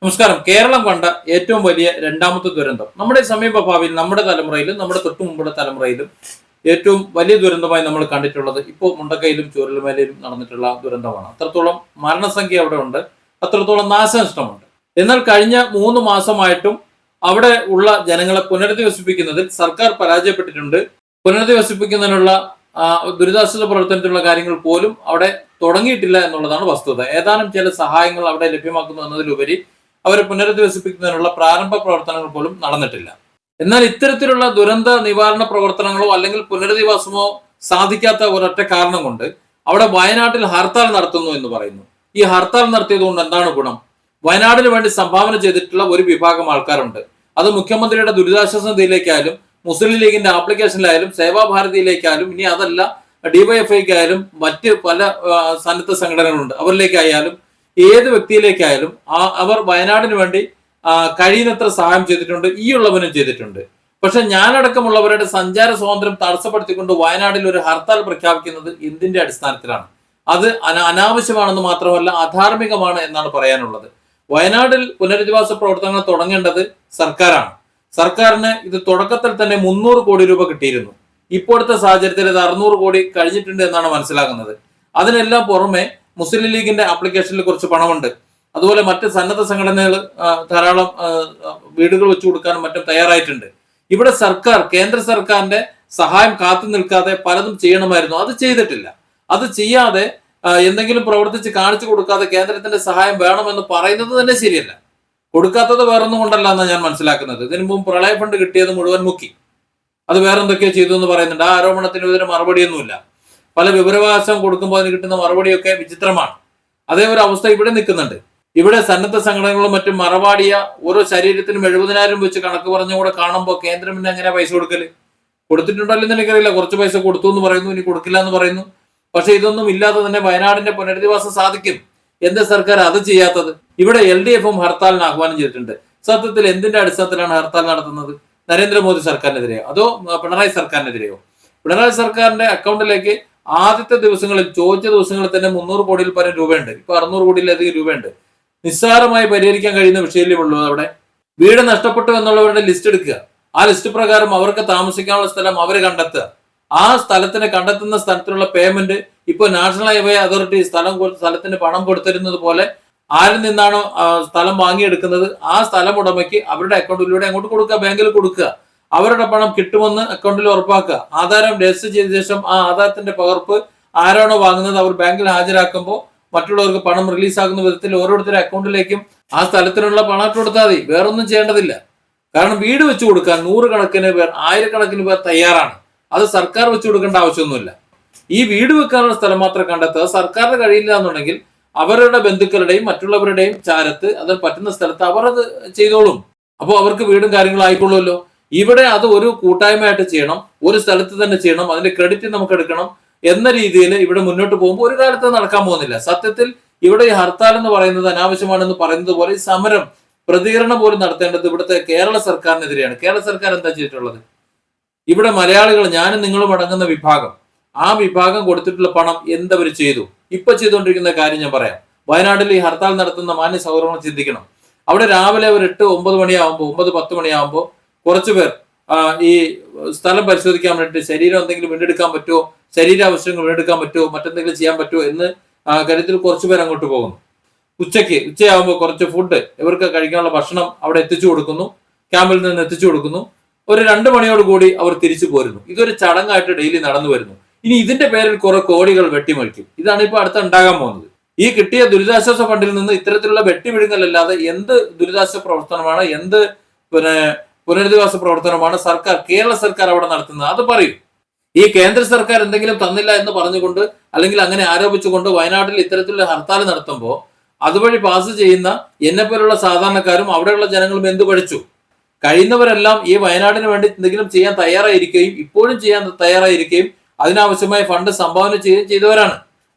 നമസ്കാരം. കേരളം കണ്ട ഏറ്റവും വലിയ രണ്ടാമത്തെ ദുരന്തം നമ്മുടെ സമീപ ഭാവിയിൽ, നമ്മുടെ തലമുറയിലും നമ്മുടെ തൊട്ടു മുമ്പുള്ള തലമുറയിലും ഏറ്റവും വലിയ ദുരന്തമായി നമ്മൾ കണ്ടിട്ടുള്ളത് ഇപ്പോൾ മുണ്ടക്കയിലും ചൂരൽമലയിലും നടന്നിട്ടുള്ള ദുരന്തമാണ്. അത്രത്തോളം മരണസംഖ്യ അവിടെ ഉണ്ട്, അത്രത്തോളം നാശനഷ്ടമുണ്ട്. എന്നാൽ കഴിഞ്ഞ 3 മാസമായിട്ടും അവിടെ ഉള്ള ജനങ്ങളെ പുനരധിവസിപ്പിക്കുന്നതിൽ സർക്കാർ പരാജയപ്പെട്ടിട്ടുണ്ട്. പുനരധിവസിപ്പിക്കുന്നതിനുള്ള ദുരിതാശ്വാസ പ്രവർത്തനത്തിലുള്ള കാര്യങ്ങൾ പോലും അവിടെ തുടങ്ങിയിട്ടില്ല എന്നുള്ളതാണ് വസ്തുത. ഏതാനും ചില സഹായങ്ങൾ അവിടെ ലഭ്യമാക്കുന്നു എന്നതിലുപരി അവരെ പുനരധിവസിപ്പിക്കുന്നതിനുള്ള പ്രാരംഭ പ്രവർത്തനങ്ങൾ പോലും നടന്നിട്ടില്ല. എന്നാൽ ഇത്തരത്തിലുള്ള ദുരന്ത നിവാരണ പ്രവർത്തനങ്ങളോ അല്ലെങ്കിൽ പുനരധിവാസമോ സാധിക്കാത്ത ഒരൊറ്റ കാരണം കൊണ്ട് അവിടെ വയനാട്ടിൽ ഹർത്താൽ നടത്തുന്നു എന്ന് പറയുന്നു. ഈ ഹർത്താൽ നടത്തിയത് കൊണ്ട് എന്താണ് ഗുണം? വയനാടിന് വേണ്ടി സംഭാവന ചെയ്തിട്ടുള്ള ഒരു വിഭാഗം ആൾക്കാരുണ്ട്. അത് മുഖ്യമന്ത്രിയുടെ ദുരിതാശ്വാസ നിധിയിലേക്കായാലും മുസ്ലിം ലീഗിന്റെ ആപ്ലിക്കേഷനിലായാലും സേവാഭാരതിയിലേക്കായാലും ഇനി അതല്ല ഡിവൈഎഫ്ഐക്കായാലും മറ്റ് പല സന്നദ്ധ സംഘടനകളുണ്ട്, അവരിലേക്കായാലും ഏത് വ്യക്തിയിലേക്കായാലും അവർ വയനാടിന് വേണ്ടി കഴിയുന്നത്ര സഹായം ചെയ്തിട്ടുണ്ട്. ഈ ഉള്ളവനും ചെയ്തിട്ടുണ്ട്. പക്ഷെ ഞാനടക്കമുള്ളവരുടെ സഞ്ചാര സ്വാതന്ത്ര്യം തടസ്സപ്പെടുത്തിക്കൊണ്ട് വയനാട്ടിൽ ഒരു ഹർത്താൽ പ്രഖ്യാപിക്കുന്നത് എന്തിന്റെ അടിസ്ഥാനത്തിലാണ്? അത് അനാവശ്യമാണെന്ന് മാത്രമല്ല അധാർമികമാണ് എന്നാണ് പറയാനുള്ളത്. വയനാട്ടിൽ പുനരധിവാസ പ്രവർത്തനങ്ങൾ തുടങ്ങേണ്ടത് സർക്കാരാണ്. സർക്കാരിന് ഇത് തുടക്കത്തിൽ തന്നെ 300 കോടി രൂപ കിട്ടിയിരുന്നു. ഇപ്പോഴത്തെ സാഹചര്യത്തിൽ ഇത് 600 കോടി കഴിഞ്ഞിട്ടുണ്ട് എന്നാണ് മനസ്സിലാക്കുന്നത്. അതിനെല്ലാം പുറമെ മുസ്ലിം ലീഗിന്റെ ആപ്ലിക്കേഷനിൽ കുറച്ച് പണമുണ്ട്. അതുപോലെ മറ്റ് സന്നദ്ധ സംഘടനകൾ ധാരാളം വീടുകൾ വെച്ചു കൊടുക്കാനും മറ്റും തയ്യാറായിട്ടുണ്ട്. ഇവിടെ സർക്കാർ, കേന്ദ്ര സർക്കാരിന്റെ സഹായം കാത്തു നിൽക്കാതെ പലതും ചെയ്യണമായിരുന്നു. അത് ചെയ്തിട്ടില്ല. അത് ചെയ്യാതെ എന്തെങ്കിലും പ്രവർത്തിച്ച് കാണിച്ചു കൊടുക്കാതെ കേന്ദ്രത്തിന്റെ സഹായം വേണമെന്ന് പറയുന്നത് തന്നെ ശരിയല്ല. കൊടുക്കാത്തത് വേറൊന്നും കൊണ്ടല്ല എന്നാണ് ഞാൻ മനസ്സിലാക്കുന്നത്. ഇതിനു മുമ്പ് പ്രളയ ഫണ്ട് കിട്ടിയത് മുഴുവൻ മുക്കി, അത് വേറെന്തൊക്കെയോ ചെയ്തു എന്ന് പറയുന്നുണ്ട്. ആ ആരോപണത്തിന് ഇതിന് മറുപടിയൊന്നുമില്ല. പല വിവരാവകാശം കൊടുക്കുമ്പോൾ അതിന് കിട്ടുന്ന മറുപടിയൊക്കെ വിചിത്രമാണ്. അതേ ഒരു അവസ്ഥ ഇവിടെ നിൽക്കുന്നുണ്ട്. ഇവിടെ സന്നദ്ധ സംഘടനകളും മറ്റും മറവാടിയ ഓരോ ശരീരത്തിനും 70,000 വെച്ച് കണക്ക് പറഞ്ഞുകൂടെ കാണുമ്പോൾ കേന്ദ്രം പിന്നെ എങ്ങനെ പൈസ കൊടുക്കല്? കൊടുത്തിട്ടുണ്ടല്ലോ എന്ന് എനിക്കറിയില്ല. കുറച്ച് പൈസ കൊടുത്തു എന്ന് പറയുന്നു, ഇനി കൊടുക്കില്ല എന്ന് പറയുന്നു. പക്ഷെ ഇതൊന്നും ഇല്ലാതെ തന്നെ വയനാടിന്റെ പുനരധിവാസം സാധിക്കും. എന്താ സർക്കാർ അത് ചെയ്യാത്തത്? ഇവിടെ LDF-ഉം ഹർത്താലിന് ആഹ്വാനം ചെയ്തിട്ടുണ്ട്. സത്യത്തിൽ എന്തിന്റെ അടിസ്ഥാനത്തിലാണ് ഹർത്താൽ നടത്തുന്നത്? നരേന്ദ്രമോദി സർക്കാരിനെതിരെയോ അതോ പിണറായി സർക്കാരിനെതിരെയോ? പിണറായി സർക്കാരിന്റെ അക്കൗണ്ടിലേക്ക് ആദ്യത്തെ ദിവസങ്ങളിൽ, ചോദിച്ച ദിവസങ്ങളിൽ തന്നെ 300 കോടിയിൽ പരം രൂപയുണ്ട്. ഇപ്പൊ 600 കോടിയിലധികം രൂപയുണ്ട്. നിസ്സാരമായി പരിഹരിക്കാൻ കഴിയുന്ന വിഷയമല്ലേ ഉള്ളൂ. അവിടെ വീട് നഷ്ടപ്പെട്ടു എന്നുള്ളവരുടെ ലിസ്റ്റ് എടുക്കുക. ആ ലിസ്റ്റ് പ്രകാരം അവർക്ക് താമസിക്കാനുള്ള സ്ഥലം അവർ കണ്ടെത്തുക. ആ സ്ഥലത്തിന് കണ്ടെത്തുന്ന സ്ഥലത്തിനുള്ള പേയ്മെന്റ് ഇപ്പൊ നാഷണൽ ഹൈവേ അതോറിറ്റി സ്ഥലത്തിന് പണം കൊടുത്തിരുന്നത് പോലെ ആരിൽ നിന്നാണോ സ്ഥലം വാങ്ങിയെടുക്കുന്നത് ആ സ്ഥലം ഉടമയ്ക്ക് അവരുടെ അക്കൗണ്ടിലൂടെ അങ്ങോട്ട് കൊടുക്കുക, ബാങ്കിൽ കൊടുക്കുക. അവരുടെ പണം കിട്ടുമെന്ന് അക്കൗണ്ടിൽ ഉറപ്പാക്കുക. ആധാരം രജിസ്റ്റർ ചെയ്ത ശേഷം ആ ആധാരത്തിന്റെ പകർപ്പ് ആരാണോ വാങ്ങുന്നത് അവർ ബാങ്കിൽ ഹാജരാക്കുമ്പോൾ മറ്റുള്ളവർക്ക് പണം റിലീസാകുന്ന വിധത്തിൽ ഓരോരുത്തരുടെ അക്കൗണ്ടിലേക്കും ആ സ്ഥലത്തിനുള്ള പണം ഇട്ട് കൊടുത്താൽ മതി. വേറൊന്നും ചെയ്യേണ്ടതില്ല. കാരണം വീട് വെച്ചു കൊടുക്കാൻ 100 കണക്കിന് പേർ, 1000 പേർ തയ്യാറാണ്. അത് സർക്കാർ വെച്ചു കൊടുക്കേണ്ട ആവശ്യമൊന്നുമില്ല. ഈ വീട് വെക്കാനുള്ള സ്ഥലം മാത്രം കണ്ടെത്തുക. സർക്കാരിന് കഴിയില്ല എന്നുണ്ടെങ്കിൽ അവരുടെ ബന്ധുക്കളുടെയും മറ്റുള്ളവരുടെയും ചാരത്ത്, അത് പറ്റുന്ന സ്ഥലത്ത് അവർ അത് ചെയ്തോളും. അപ്പോൾ അവർക്ക് വീടും കാര്യങ്ങളും ആയിക്കൊള്ളുമല്ലോ. ഇവിടെ അത് ഒരു കൂട്ടായ്മയായിട്ട് ചെയ്യണം, ഒരു സ്ഥലത്ത് തന്നെ ചെയ്യണം, അതിന്റെ ക്രെഡിറ്റ് നമുക്ക് എടുക്കണം എന്ന രീതിയിൽ ഇവിടെ മുന്നോട്ട് പോകുമ്പോൾ ഒരു കാലത്ത് നടക്കാൻ പോകുന്നില്ല. സത്യത്തിൽ ഇവിടെ ഈ ഹർത്താൽ എന്ന് പറയുന്നത് അനാവശ്യമാണെന്ന് പറയുന്നത് പോലെ ഈ സമരം, പ്രതികരണം പോലും നടത്തേണ്ടത് ഇവിടുത്തെ കേരള സർക്കാരിനെതിരെയാണ്. കേരള സർക്കാർ എന്താ ചെയ്തിട്ടുള്ളത്? ഇവിടെ മലയാളികൾ, ഞാനും നിങ്ങളും അടങ്ങുന്ന വിഭാഗം, ആ വിഭാഗം കൊടുത്തിട്ടുള്ള പണം എന്തവർ ചെയ്തു? ഇപ്പൊ ചെയ്തുകൊണ്ടിരിക്കുന്ന കാര്യം ഞാൻ പറയാം. വയനാട്ടിൽ ഈ ഹർത്താൽ നടത്തുന്ന മാന്യ സൗഹൃദങ്ങൾ ചിന്തിക്കണം. അവിടെ രാവിലെ ഒരു 8-9 മണിയാകുമ്പോൾ, 9-10 മണിയാകുമ്പോൾ കുറച്ചു പേർ ഈ സ്ഥലം പരിശോധിക്കാൻ വേണ്ടിയിട്ട് ശരീരം എന്തെങ്കിലും വീണ്ടെടുക്കാൻ പറ്റുമോ, ശരീരാവശ്യങ്ങൾ വീണ്ടെടുക്കാൻ പറ്റുമോ, മറ്റെന്തെങ്കിലും ചെയ്യാൻ പറ്റുമോ എന്ന് കരുത്തിൽ കുറച്ചു പേർ അങ്ങോട്ട് പോകുന്നു. ഉച്ചയാകുമ്പോൾ കുറച്ച് ഫുഡ്, ഇവർക്ക് കഴിക്കാനുള്ള ഭക്ഷണം അവിടെ എത്തിച്ചു കൊടുക്കുന്നു, ക്യാമ്പിൽ നിന്ന് എത്തിച്ചു കൊടുക്കുന്നു. ഒരു 2 മണിയോട് കൂടി അവർ തിരിച്ചു പോരുന്നു. ഇതൊരു ചടങ്ങായിട്ട് ഡെയിലി നടന്നു വരുന്നു. ഇനി ഇതിന്റെ പേരിൽ കുറെ കോടികൾ വെട്ടിമഴിക്കും. ഇതാണ് ഇപ്പൊ അടുത്ത് ഉണ്ടാകാൻ പോകുന്നത്. ഈ കിട്ടിയ ദുരിതാശ്വാസ ഫണ്ടിൽ നിന്ന് ഇത്തരത്തിലുള്ള വെട്ടിമിഴുങ്ങലല്ലാതെ എന്ത് ദുരിതാശ്വാസ പ്രവർത്തനമാണ്, എന്ത് പുനരധിവാസ പ്രവർത്തനമാണ് കേരള സർക്കാർ അവിടെ നടത്തുന്നത്? അത് പറയും. ഈ കേന്ദ്ര സർക്കാർ എന്തെങ്കിലും തന്നില്ല എന്ന് പറഞ്ഞുകൊണ്ട് അല്ലെങ്കിൽ അങ്ങനെ ആരോപിച്ചുകൊണ്ട് വയനാട്ടിൽ ഇത്തരത്തിലുള്ള ഹർത്താൽ നടത്തുമ്പോൾ അതുവഴി പാസ് ചെയ്യുന്ന എന്നെപ്പോലുള്ള സാധാരണക്കാരും അവിടെയുള്ള ജനങ്ങളും എന്ത് പഠിച്ചു? കഴിയുന്നവരെല്ലാം ഈ വയനാടിന് വേണ്ടി എന്തെങ്കിലും ചെയ്യാൻ തയ്യാറായിരിക്കുകയും ഇപ്പോഴും ചെയ്യാൻ തയ്യാറായിരിക്കുകയും അതിനാവശ്യമായ ഫണ്ട് സംഭാവന ചെയ്യുകയും ചെയ്തവരാണ്.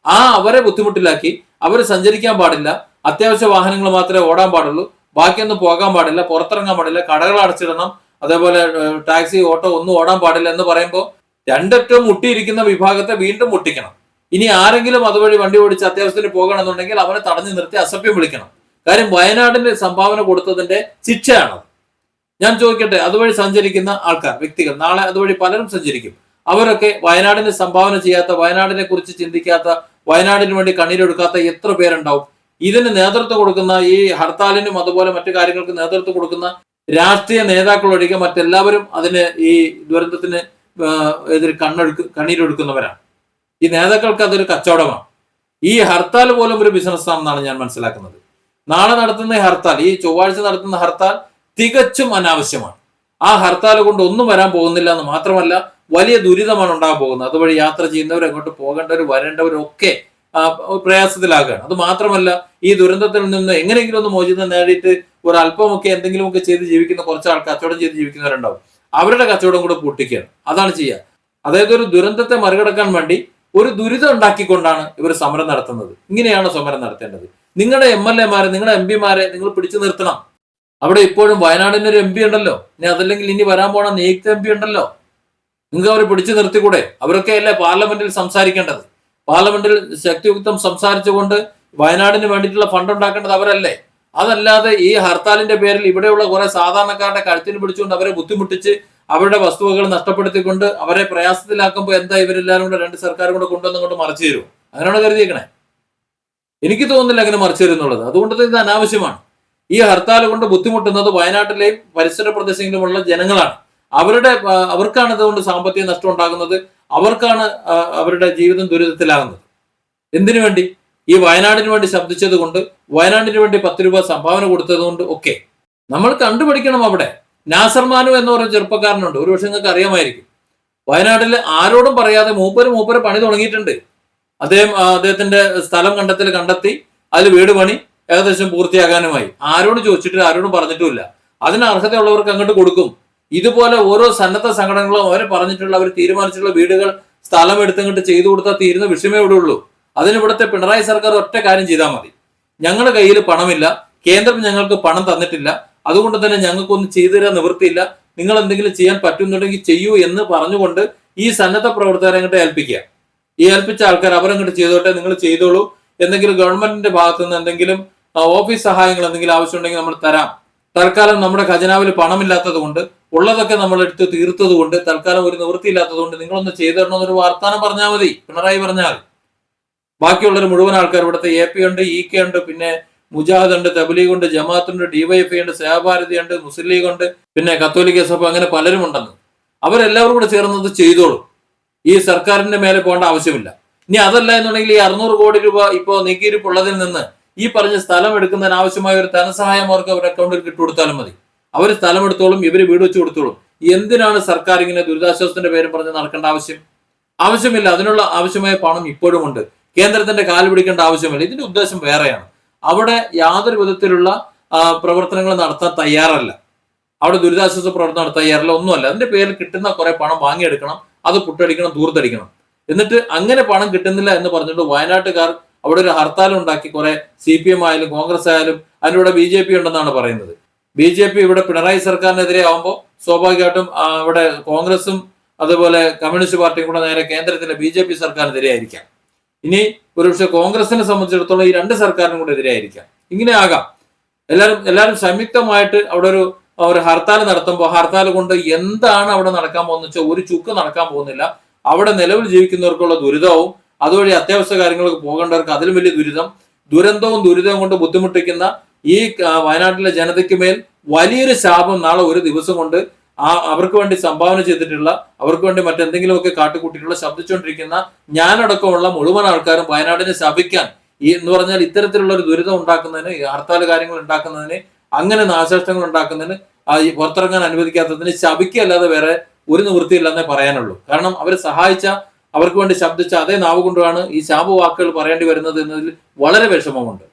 അവരെ ബുദ്ധിമുട്ടിലാക്കി അവർ സഞ്ചരിക്കാൻ പാടില്ല, അത്യാവശ്യ വാഹനങ്ങൾ മാത്രമേ ഓടാൻ പാടുള്ളൂ, ബാക്കിയൊന്നും പോകാൻ പാടില്ല, പുറത്തിറങ്ങാൻ പാടില്ല, കടകൾ അടച്ചിടണം, അതേപോലെ ടാക്സി, ഓട്ടോ ഒന്നും ഓടാൻ പാടില്ല എന്ന് പറയുമ്പോൾ രണ്ടറ്റവും മുട്ടിയിരിക്കുന്ന വിഭാഗത്തെ വീണ്ടും മുട്ടിക്കണം. ഇനി ആരെങ്കിലും അതുവഴി വണ്ടി ഓടിച്ച് അത്യാവശ്യത്തിന് പോകണമെന്നുണ്ടെങ്കിൽ അവനെ തടഞ്ഞു നിർത്തി അസഭ്യം വിളിക്കണം. കാര്യം വയനാടിന് സംഭാവന കൊടുത്തതിന്റെ ശിക്ഷയാണ്. ഞാൻ ചോദിക്കട്ടെ, അതുവഴി സഞ്ചരിക്കുന്ന ആൾക്കാർ, വ്യക്തികൾ, നാളെ അതുവഴി പലരും സഞ്ചരിക്കും. അവരൊക്കെ വയനാടിന് സംഭാവന ചെയ്യാത്ത, വയനാടിനെ കുറിച്ച് ചിന്തിക്കാത്ത, വയനാടിന് വേണ്ടി കണ്ണീരൊടുക്കാത്ത എത്ര പേരുണ്ടാവും? ഇതിന് നേതൃത്വം കൊടുക്കുന്ന, ഈ ഹർത്താലിനും അതുപോലെ മറ്റു കാര്യങ്ങൾക്ക് നേതൃത്വം കൊടുക്കുന്ന രാഷ്ട്രീയ നേതാക്കൾ ഒഴികെ മറ്റെല്ലാവരും അതിന്, ഈ ദുരന്തത്തിന് എതിരെ കണ്ണീരൊടുക്കുന്നവരാണ്. ഈ നേതാക്കൾക്ക് അതൊരു കച്ചവടമാണ്. ഈ ഹർത്താൽ പോലും ഒരു ബിസിനസ് ആണെന്നാണ് ഞാൻ മനസ്സിലാക്കുന്നത്. നാളെ നടത്തുന്ന ഹർത്താൽ, ഈ ചൊവ്വാഴ്ച നടത്തുന്ന ഹർത്താൽ തികച്ചും അനാവശ്യമാണ്. ആ ഹർത്താൽ കൊണ്ട് ഒന്നും വരാൻ പോകുന്നില്ല എന്ന് മാത്രമല്ല, വലിയ ദുരിതമാണ് ഉണ്ടാകാൻ പോകുന്നത്. അതുവഴി യാത്ര ചെയ്യുന്നവർ, അങ്ങോട്ട് പോകേണ്ടവർ, വരേണ്ടവരൊക്കെ പ്രയാസത്തിലാകുകയാണ്. അത് മാത്രമല്ല, ഈ ദുരന്തത്തിൽ നിന്ന് എങ്ങനെയെങ്കിലും ഒന്ന് മോചിതം നേടിയിട്ട് ഒരു അല്പമൊക്കെ എന്തെങ്കിലുമൊക്കെ ചെയ്ത് ജീവിക്കുന്ന കുറച്ച് ആൾ, കച്ചവടം ചെയ്ത് ജീവിക്കുന്നവരുണ്ടാവും. അവരുടെ കച്ചവടം കൂടെ പൂട്ടിക്കുകയാണ്. അതാണ് ചെയ്യുക. അതായത് ഒരു ദുരന്തത്തെ മറികടക്കാൻ വേണ്ടി ഒരു ദുരിതം ഉണ്ടാക്കിക്കൊണ്ടാണ് ഇവർ സമരം നടത്തുന്നത്. ഇങ്ങനെയാണ് സമരം നടത്തേണ്ടത്. നിങ്ങളുടെ MLA മാരെ, നിങ്ങളുടെ MP മാരെ നിങ്ങൾ പിടിച്ചു നിർത്തണം. അവിടെ ഇപ്പോഴും വയനാടിന് ഒരു MP ഉണ്ടല്ലോ. ഇനി അതല്ലെങ്കിൽ ഇനി വരാൻ പോണ നിയുക്ത MP ഉണ്ടല്ലോ. നിങ്ങൾക്ക് അവരെ പിടിച്ചു നിർത്തിക്കൂടെ? അവരൊക്കെ അല്ലേ പാർലമെന്റിൽ സംസാരിക്കേണ്ടത്? പാർലമെന്റിൽ ശക്തിയുക്തം സംസാരിച്ചുകൊണ്ട് വയനാടിന് വേണ്ടിയിട്ടുള്ള ഫണ്ട് ഉണ്ടാക്കേണ്ടത് അവരല്ലേ? അതല്ലാതെ ഈ ഹർത്താലിന്റെ പേരിൽ ഇവിടെയുള്ള കുറെ സാധാരണക്കാരുടെ കഴുത്തിന് പിടിച്ചുകൊണ്ട് അവരെ ബുദ്ധിമുട്ടിച്ച് അവരുടെ വസ്തുവകൾ നഷ്ടപ്പെടുത്തിക്കൊണ്ട് അവരെ പ്രയാസത്തിലാക്കുമ്പോൾ എന്താ ഇവരെല്ലാവരും കൂടെ രണ്ട് സർക്കാരും കൂടെ കൊണ്ടുവന്നുകൊണ്ട് മറിച്ചു തരും? അങ്ങനെയാണ് കരുതിയേക്കണേ? എനിക്ക് തോന്നുന്നില്ല അങ്ങനെ മറിച്ചു തരും എന്നുള്ളത്. അതുകൊണ്ട് ഇത് അനാവശ്യമാണ്. ഈ ഹർത്താൽ കൊണ്ട് ബുദ്ധിമുട്ടുന്നത് വയനാട്ടിലെയും പരിസര പ്രദേശങ്ങളിലുമുള്ള ജനങ്ങളാണ്. അവർക്കാണ് ഇതുകൊണ്ട് സാമ്പത്തിക നഷ്ടം ഉണ്ടാകുന്നത്. അവർക്കാണ് അവരുടെ ജീവിതം ദുരിതത്തിലാകുന്നത്. എന്തിനു വേണ്ടി? ഈ വയനാടിന് വേണ്ടി ശബ്ദിച്ചത് കൊണ്ട്, വയനാടിന് വേണ്ടി 10 രൂപ സംഭാവന കൊടുത്തത് കൊണ്ട് ഒക്കെ നമ്മൾ കണ്ടുപിടിക്കണം. അവിടെ നാസർ മാനു എന്ന് പറയുന്ന ചെറുപ്പക്കാരനുണ്ട്, ഒരുപക്ഷെ നിങ്ങൾക്ക് അറിയാമായിരിക്കും. വയനാട്ടിൽ ആരോടും പറയാതെ മൂപ്പര് പണി തുടങ്ങിയിട്ടുണ്ട്. അദ്ദേഹത്തിന്റെ സ്ഥലം കണ്ടെത്തി അതിൽ വീട് പണി ഏകദേശം പൂർത്തിയാകാനുമായി. ആരോട് ചോദിച്ചിട്ടില്ല, ആരോടും പറഞ്ഞിട്ടുമില്ല. അതിന് അർഹതയുള്ളവർക്ക് അങ്ങോട്ട് കൊടുക്കും. ഇതുപോലെ ഓരോ സന്നദ്ധ സംഘടനകളും അവർ പറഞ്ഞിട്ടുള്ള, അവർ തീരുമാനിച്ചിട്ടുള്ള വീടുകൾ, സ്ഥലം എടുത്തങ്ങോട്ട് ചെയ്തു കൊടുത്താൽ തീരുന്ന വിഷയമേ ഇവിടെ ഉള്ളൂ. അതിന് ഇവിടുത്തെ പിണറായി സർക്കാർ ഒറ്റ കാര്യം ചെയ്താൽ മതി. ഞങ്ങളുടെ കയ്യിൽ പണമില്ല, കേന്ദ്രം ഞങ്ങൾക്ക് പണം തന്നിട്ടില്ല, അതുകൊണ്ട് തന്നെ ഞങ്ങൾക്കൊന്നും ചെയ്തു തരാൻ നിവൃത്തിയില്ല, നിങ്ങൾ എന്തെങ്കിലും ചെയ്യാൻ പറ്റുന്നുണ്ടെങ്കിൽ ചെയ്യൂ എന്ന് പറഞ്ഞുകൊണ്ട് ഈ സന്നദ്ധ പ്രവർത്തകരെ അങ്ങോട്ട് ഏൽപ്പിക്കുക. ഈ ഏൽപ്പിച്ച ആൾക്കാർ അവരങ്ങോട്ട് ചെയ്തോട്ടെ, നിങ്ങൾ ചെയ്തോളൂ. എന്തെങ്കിലും ഗവൺമെന്റിന്റെ ഭാഗത്തു നിന്ന് എന്തെങ്കിലും ഓഫീസ് സഹായങ്ങൾ എന്തെങ്കിലും ആവശ്യമുണ്ടെങ്കിൽ നമ്മൾ തരാം. തൽക്കാലം നമ്മുടെ ഖജനാവിൽ പണമില്ലാത്തത് കൊണ്ട്, ഉള്ളതൊക്കെ നമ്മൾ എടുത്ത് തീർത്തത് കൊണ്ട്, തൽക്കാലം ഒരു നിവൃത്തിയില്ലാത്തത് കൊണ്ട് നിങ്ങളൊന്ന് ചെയ്തു തരണമെന്നൊരു വർത്താനം പറഞ്ഞാൽ മതി. പിണറായി പറഞ്ഞാൽ ബാക്കിയുള്ളൊരു മുഴുവൻ ആൾക്കാർ, ഇവിടുത്തെ AP ഉണ്ട്, EK ഉണ്ട്, പിന്നെ മുജാഹിദ് ഉണ്ട്, തബ്ലീഗ് ഉണ്ട്, ജമാഅത്ത് ഉണ്ട്, DYFI ഉണ്ട്, സേവാഭാരതി ഉണ്ട്, മുസ്ലിം ലീഗ് ഉണ്ട്, പിന്നെ കത്തോലിക്ക സഭ, അങ്ങനെ പലരും ഉണ്ടെന്ന്. അവരെല്ലാവരും കൂടെ ചേർന്നത് ചെയ്തോളും. ഈ സർക്കാരിന്റെ മേലെ പോകേണ്ട ആവശ്യമില്ല. ഇനി അതല്ല എന്നുണ്ടെങ്കിൽ ഈ 600 കോടി രൂപ ഇപ്പോൾ നീക്കിയിരിപ്പുള്ളതിൽ നിന്ന് ഈ പറഞ്ഞ സ്ഥലം എടുക്കുന്നതിന് ആവശ്യമായ ഒരു ധനസഹായം അവർക്ക് അവരുടെ അക്കൗണ്ടിൽ കിട്ടുകൊടുത്താലും മതി. അവർ സ്ഥലം എടുത്തോളും, ഇവര് വീട് വെച്ച് കൊടുത്തോളും. എന്തിനാണ് സർക്കാർ ഇങ്ങനെ ദുരിതാശ്വാസത്തിന്റെ പേരും പറഞ്ഞ് നടക്കേണ്ട ആവശ്യമില്ല. അതിനുള്ള ആവശ്യമായ പണം ഇപ്പോഴും ഉണ്ട്. കേന്ദ്രത്തിന്റെ കാല് പിടിക്കേണ്ട ആവശ്യമില്ല. ഇതിന്റെ ഉദ്ദേശം വേറെയാണ്. അവിടെ യാതൊരു വിധത്തിലുള്ള പ്രവർത്തനങ്ങൾ നടത്താൻ തയ്യാറല്ല. അവിടെ ദുരിതാശ്വാസ പ്രവർത്തനം നടത്താൻ തയ്യാറല്ല, ഒന്നുമല്ല. അതിന്റെ പേരിൽ കിട്ടുന്ന കുറെ പണം വാങ്ങിയെടുക്കണം, അത് പുട്ടടിക്കണം, ദൂർത്തടിക്കണം. എന്നിട്ട് അങ്ങനെ പണം കിട്ടുന്നില്ല എന്ന് പറഞ്ഞിട്ട് വയനാട്ടുകാർ അവിടെ ഒരു ഹർത്താൽ ഉണ്ടാക്കി, കുറെ CPM ആയാലും കോൺഗ്രസ് ആയാലും അതിലൂടെ BJP ഉണ്ടെന്നാണ് പറയുന്നത്. BJP ഇവിടെ പിണറായി സർക്കാരിനെതിരെ ആവുമ്പോൾ സ്വാഭാവികമായിട്ടും ഇവിടെ കോൺഗ്രസും അതുപോലെ കമ്മ്യൂണിസ്റ്റ് പാർട്ടിയും കൂടെ നേരെ കേന്ദ്രത്തിലെ BJP സർക്കാരിനെതിരെ ആയിരിക്കാം. ഇനി ഒരുപക്ഷെ കോൺഗ്രസിനെ സംബന്ധിച്ചിടത്തോളം ഈ രണ്ട് സർക്കാരിനും കൂടെ എതിരെ ആയിരിക്കാം. ഇങ്ങനെ ആകാം. എല്ലാവരും സംയുക്തമായിട്ട് അവിടെ ഒരു ഹർത്താൽ നടത്തുമ്പോൾ ഹർത്താൽ കൊണ്ട് എന്താണ് അവിടെ നടക്കാൻ പോകുന്നത് വെച്ചാൽ ഒരു ചുക്ക് നടക്കാൻ പോകുന്നില്ല. അവിടെ നിലവിൽ ജീവിക്കുന്നവർക്കുള്ള ദുരിതവും അതുവഴി അത്യാവശ്യ കാര്യങ്ങൾക്ക് പോകേണ്ടവർക്ക് അതിലും വലിയ ദുരന്തവും കൊണ്ട് ബുദ്ധിമുട്ടിക്കുന്ന ഈ വയനാട്ടിലെ ജനതയ്ക്ക് മേൽ വലിയൊരു ശാപം നാളെ ഒരു ദിവസം കൊണ്ട് അവർക്ക് വേണ്ടി സംഭാവന ചെയ്തിട്ടുള്ള, അവർക്ക് വേണ്ടി മറ്റെന്തെങ്കിലുമൊക്കെ കാട്ടിക്കൂട്ടിയിട്ടുള്ള, ശബ്ദിച്ചുകൊണ്ടിരിക്കുന്ന ഞാനടക്കമുള്ള മുഴുവൻ ആൾക്കാരും വയനാടിനെ ശപിക്കാൻ, എന്ന് പറഞ്ഞാൽ ഇത്തരത്തിലുള്ള ഒരു ദുരിതം ഉണ്ടാക്കുന്നതിന്, ഹർത്താൽ കാര്യങ്ങൾ ഉണ്ടാക്കുന്നതിന്, അങ്ങനെ നാശനഷ്ടങ്ങൾ ഉണ്ടാക്കുന്നതിന്, പുറത്തിറങ്ങാൻ അനുവദിക്കാത്തതിന് ശപിക്കല്ലാതെ വേറെ ഒരു നിവൃത്തിയില്ലെന്നേ പറയാനുള്ളൂ. കാരണം അവരെ സഹായിച്ച, അവർക്ക് വേണ്ടി ശബ്ദിച്ച അതേ നാവ് കൊണ്ടാണ് ഈ ശാപവാക്കുകൾ പറയേണ്ടി വരുന്നത് എന്നതിൽ വളരെ വിഷമമുണ്ട്.